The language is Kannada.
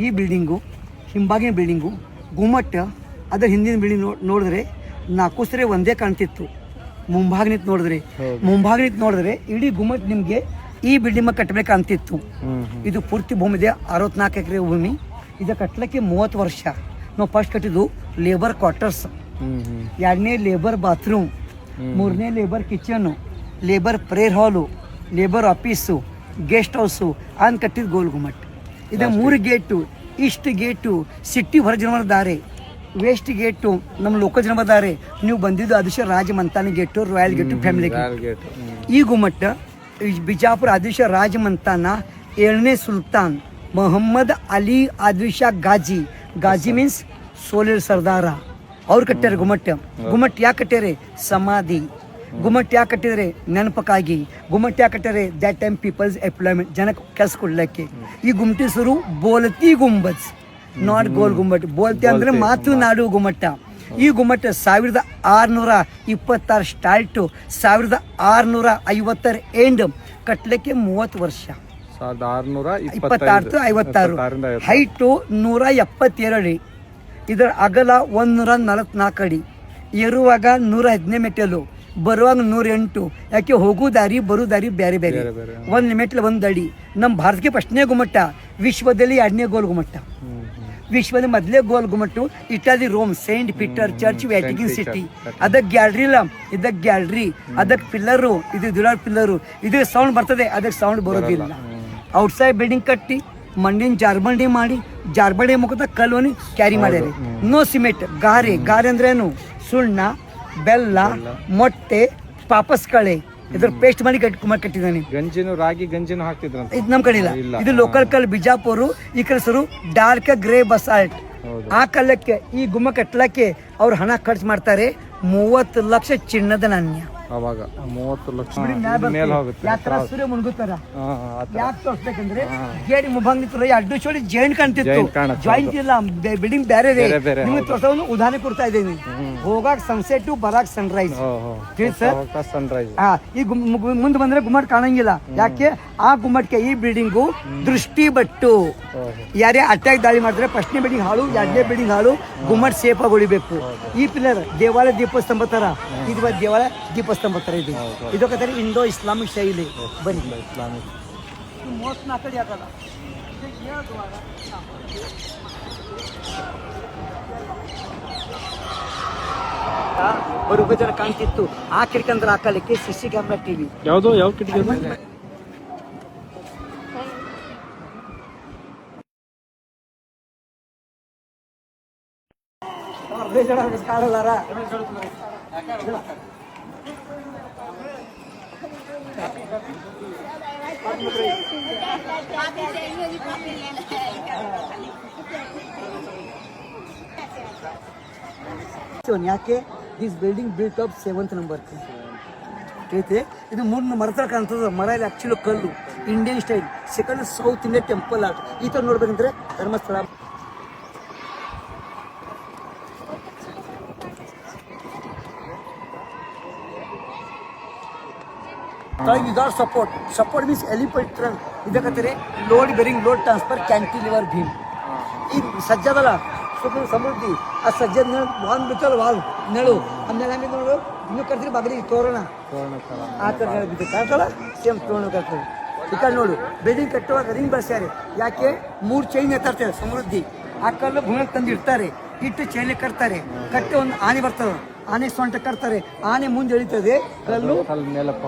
ಈ ಬಿಲ್ಡಿಂಗು, ಹಿಂಬಾಗಿನ ಬಿಲ್ಡಿಂಗು, ಗುಮ್ಮಟ, ಅದರ ಹಿಂದಿನ ಬಿಲ್ಡಿಂಗ್ ನೋಡಿದ್ರೆ 4 ಸರಿ ಒಂದೇ ಕಾಣ್ತಿತ್ತು. ಮುಂಭಾಗ ನೋಡಿದ್ರೆ ಇಡೀ ಗುಮ್ಮಟ್ ನಿಮಗೆ ಈ ಬಿಲ್ಡಿಂಗ್ ಕಟ್ಟಬೇಕು ಅಂತಿತ್ತು. ಇದು ಪೂರ್ತಿ ಭೂಮಿ ಇದೆ, 64 ಎಕರೆ ಭೂಮಿ. ಇದು ಕಟ್ಟಲಿಕ್ಕೆ 30 ವರ್ಷ. ನಾವು ಫಸ್ಟ್ ಕಟ್ಟಿದ್ದು ಲೇಬರ್ ಕ್ವಾರ್ಟರ್ಸ್, 2ನೇ ಲೇಬರ್ ಬಾತ್ರೂಮ್, 3ನೇ ಲೇಬರ್ ಕಿಚನ್, ಲೇಬರ್ ಪ್ರೇಯರ್ ಹಾಲು, ಲೇಬರ್ ಆಫೀಸು, ಗೆಸ್ಟ್ ಹೌಸು ಅಂತ ಕಟ್ಟಿದ್ದು ಗೋಲ್ ಗುಮ್ಮಟ್. ಇದು 3 ಗೇಟು. ಈಸ್ಟ್ ಗೇಟು ಸಿಟಿ ಹೊರ ಜನರ ದಾರೆ, ವೆಸ್ಟ್ ಗೇಟು ನಮ್ಮ ಲೋಕಲ್ ಜನರ ದಾರೆ. ನೀವು ಬಂದಿದ್ದು ಆದಿಶ ರಾಜ ಮಂತಾನಿ gate, royal gate, family gate. ಈ ಗುಮ್ಮಟ್ ಬಿಜಾಪುರ ಆದಿಶ ರಾಜ ಮಂತಾನ 7ನೇ ಸುಲ್ತಾನ್ ಮೊಹಮ್ಮದ್ ಅಲಿ ಆದಿಶಾ ಗಾಜಿ ಮೀನ್ಸ್ ಸೋಲಿರ್ ಸರ್ದಾರ ಅವ್ರು ಕಟ್ಟಾರೆ ಗುಮ್ಮಟ್. ಗುಮ್ಮಟ್ ಯಾಕೆ ಕಟ್ಟ್ಯಾರೆ? ಸಮಾಧಿ. ಗುಮ್ಮಟ್ ಯಾಕೆ ಕಟ್ಟಿದರೆ? ನೆನಪಕ್ಕಾಗಿ. ಗುಮ್ಮಟ್ ಯಾಕೆ ಕಟ್ಟಾರೆ? ದ್ಯಾಟ್ ಟೈಮ್ ಪೀಪಲ್ಸ್ ಎಂಪ್ಲಾಯ್ಮೆಂಟ್, ಜನಕ್ಕೆ ಕೆಲಸ ಕೊಡ್ಲಿಕ್ಕೆ. ಈ ಗುಮ್ಮಟಿ ಹೆಸರು ಬೋಲ್ತಿ ಗುಂಬಜ್, ನಾಟ್ ಗೋಲ್ ಗುಮ್ಮಟ್. ಬೋಲ್ತಿ ಅಂದ್ರೆ ಮಾತು ನಾಡು ಗುಮ್ಮಟ. ಈ ಗುಮ್ಮಟ 1626 ಸ್ಟಾರ್ಟ್, 1650 ಎಂಡ್. ಕಟ್ಲಿಕ್ಕೆ 30 ವರ್ಷ. 1626. ಹೈಟು 172 ಅಡಿ. ಇದರ ಅಗಲ 144 ಅಡಿ. ಏರುವಾಗ 115 ಮೆಟ್ಟಲು, ಬರುವಾಗ 108. ಯಾಕೆ ಹೋಗೋ ದಾರಿ ಬರೋ ದಾರಿ ಬೇರೆ ಬೇರೆ. 1 ಮೆಟ್ಲು 1 ಅಡಿ. ನಮ್ಮ ಭಾರತಕ್ಕೆ ಫಸ್ಟ್ನೇ ಗುಮ್ಮಟ, ವಿಶ್ವದಲ್ಲಿ 2ನೇ ಗೋಲ್ ಗುಮ್ಮಟ. ವಿಶ್ವದ ಮೊದಲೇ ಗೋಲ್ ಗುಮ್ಮಟ್ಟು Italy Rome, saint Peter church, Vatican city. ಅದಕ್ಕೆ ಗ್ಯಾಲರಿ ಇಲ್ಲ, ಇದಕ್ಕೆ ಗ್ಯಾಲರಿ. ಅದಕ್ಕೆ ಪಿಲ್ಲರು, ಇದು ದುಲಾರ್ ಪಿಲ್ಲರು. ಇದಕ್ಕೆ ಸೌಂಡ್ ಬರ್ತದೆ, ಅದಕ್ಕೆ ಸೌಂಡ್ ಬರೋದಿಲ್ಲ. ಔಟ್ಸೈಡ್ ಬಿಲ್ಡಿಂಗ್ ಕಟ್ಟಿ ಮಂಡಿನ ಜಾರ್ಬಂಡಿ ಮಾಡಿ, ಜಾರ್ಬಂಡಿ ಮುಖದ ಕಲ್ಲುವನಿ ಕ್ಯಾರಿ ಮಾಡ್ಯಾರೆ. ನೋ ಸಿಮೆಂಟ್, ಗಾರೆ ಅಂದ್ರೆ ಏನು? ಸುಣ್ಣ, ಬೆಲ್ಲ, ಮೊಟ್ಟೆ, ಪಾಪಸ್ ಕಳೆ, ಇದ್ರ ಪೇಸ್ಟ್ ಮಾಡಿ ಕಟ್ಟಿದ್ದಾನೆ. ಗಂಜಿನು, ರಾಗಿ ಗಂಜಿನು ಹಾಕ್ತಿದ್ರ. ಇದು ನಮ್ಮ ಕಡೆ ಇಲ್ಲ, ಇದು ಲೋಕಲ್ ಕಲ್ ಬಿಜಾಪುರ. ಈ ಕಲ್ಸರು ಡಾರ್ಕ್ ಗ್ರೇ ಬಸಾಲ್ಟ್. ಆ ಕಲ್ಲಕ್ಕೆ ಈ ಗುಮ್ಮ ಕಟ್ಟಲಕ್ಕೆ ಅವ್ರು ಹಣ ಖರ್ಚು ಮಾಡ್ತಾರೆ. 30 ಲಕ್ಷ ಚಿನ್ನದ ನಾಣ್ಯ. ಅವಾಗ 30 ಲಕ್ಷ ಸೂರ್ಯ ಮುಳುಗುತ್ತಾರ. ಯಾಕೆ ತೋರಿಸ್ಬೇಕಂದ್ರೆ ಗೇಡಿ ಮುಭಂಗಿತ್ತು, ಅಡ್ಡು ಚೋಳಿ ಜಾಯಿಂಟ್ ಕಾಣ್ತಿತ್ತು. ಜಾಯಿಂಟ್ ಇಲ್ಲ, ಬಿಲ್ಡಿಂಗ್ ಬೇರೆ ಇದೆ. ನಿಮ್ಗೆ ತೋರ್ಸೋನು ಉದಾಹರಣೆ ಕೊಡ್ತಾ ಇದ್ದೀನಿ. ಹೋಗಾಕ್ ಸನ್ಸೆಟ್, ಬರಾಕ್ ಸನ್ರೈಸ್. ಈ ಮುಂದೆ ಬಂದ್ರೆ ಗುಮ್ಮಟ್ ಕಾಣಂಗಿಲ್ಲ. ಯಾಕೆ? ಆ ಗುಮ್ಮಟ್ಗೆ ಈ ಬಿಲ್ಡಿಂಗು ದೃಷ್ಟಿ ಬಟ್ಟು. ಯಾರೇ ಅಟ್ಯಾಕ್ ದಾಳಿ ಮಾಡಿದ್ರೆ ಫಸ್ಟ್ನೇ ಬಿಲ್ಡಿಂಗ್ ಹಾಳು, 2ನೇ ಬಿಲ್ಡಿಂಗ್ ಹಾಳು. ಗುಮ್ಮಟ್ ಸೇಫ್ ಆಗಿ ಉಳಿಬೇಕು. ಈ ಪಿಲ್ಲರ್ ದೇವಾಲಯ ದೀಪಸ್ತಂಭ ತರ, ಇದು ದೇವಾಲಯ ದೀಪಸ್ತಂಭ ತರ ಇದೆ. ಇದಕ್ಕೆ ಇಂಡೋ ಇಸ್ಲಾಮಿಕ್ ಶೈಲಿ. ಬನ್ನಿ, ಇಸ್ಲಾಮಿಕ್ 34 ಅಡಿ ಆಗಲ್ಲ. ಬರುವ ಜನ ಕಾಣ್ತಿತ್ತು. ಆ ಕಿಟಕಂದ್ರೆ ಹಾಕಲಿಕ್ಕೆ ಸಿಸಿ ಕ್ಯಾಮ್ರಾ ಟಿವಿ. ಯಾವ್ದು ಯಾವ ಕಿಟಕಿ? ಕಾಣಲಾರ ಯಾಕೆ? This building built up 7th number ಐತೆ. ಇದು 3 ಮರ ತರ ಕಾಣ್ತದ. ಮರ ಇಲ್ಲಿ ಆಕ್ಚುಲಿ ಕಲ್ಲು, Indian style. Second south Indian temple art. ಈ ತರ ನೋಡ್ಬೇಕಂದ್ರೆ Dharmasthala. Without support means elephant trunk. ಇದಕ್ಕೆ load bearing, load transfer, cantilever beam. ಈ ಸಜ್ಜದಲ್ಲ ಸಮೃದ್ಧಿ. ಆ ಸಜ್ಜದ ವಾಲ್ ಬಿತ್ತಲ್ಲ, ವಾಲ್ ನೆಳು ಆಮೇಲೆ ನೋಡು. ಇನ್ನೂ ಕರ್ತೀರಿ ಬಾಗಿಲಿಗೆ ತೋರಣ, ಆ ಥರ ಬಿದ್ದು ಕಾಣ್ತಲ್ಲ, ಸೇಮ್ ತೋರಣ ಕಟ್ತಾರೆ. ಈ ಕಡೆ ನೋಡು, ಬಿಲ್ಡಿಂಗ್ ಕಟ್ಟುವಾಗ ರಿಂಗ್ ಬಳಸ್ಯಾರೆ. ಯಾಕೆ? 3 ಚೈನ್ ಎತ್ತಾಡ್ತಾರೆ ಸಮೃದ್ಧಿ. ಆ ಕಲ್ಲು ಭೂಮಿಗೆ ತಂದು ಇಡ್ತಾರೆ, ಇಟ್ಟು ಚೈನ್ ಕಟ್ತಾರೆ. ಕಟ್ಟಿ ಒಂದು ಆನೆ ಬರ್ತದೆ, ಆನೆ ಸೊಂಟ ಕಟ್ತಾರೆ. ಆನೆ ಮುಂದೆ ಎಳಿತದೆ, ಕಲ್ಲು ಮೇಲಪ್ಪ.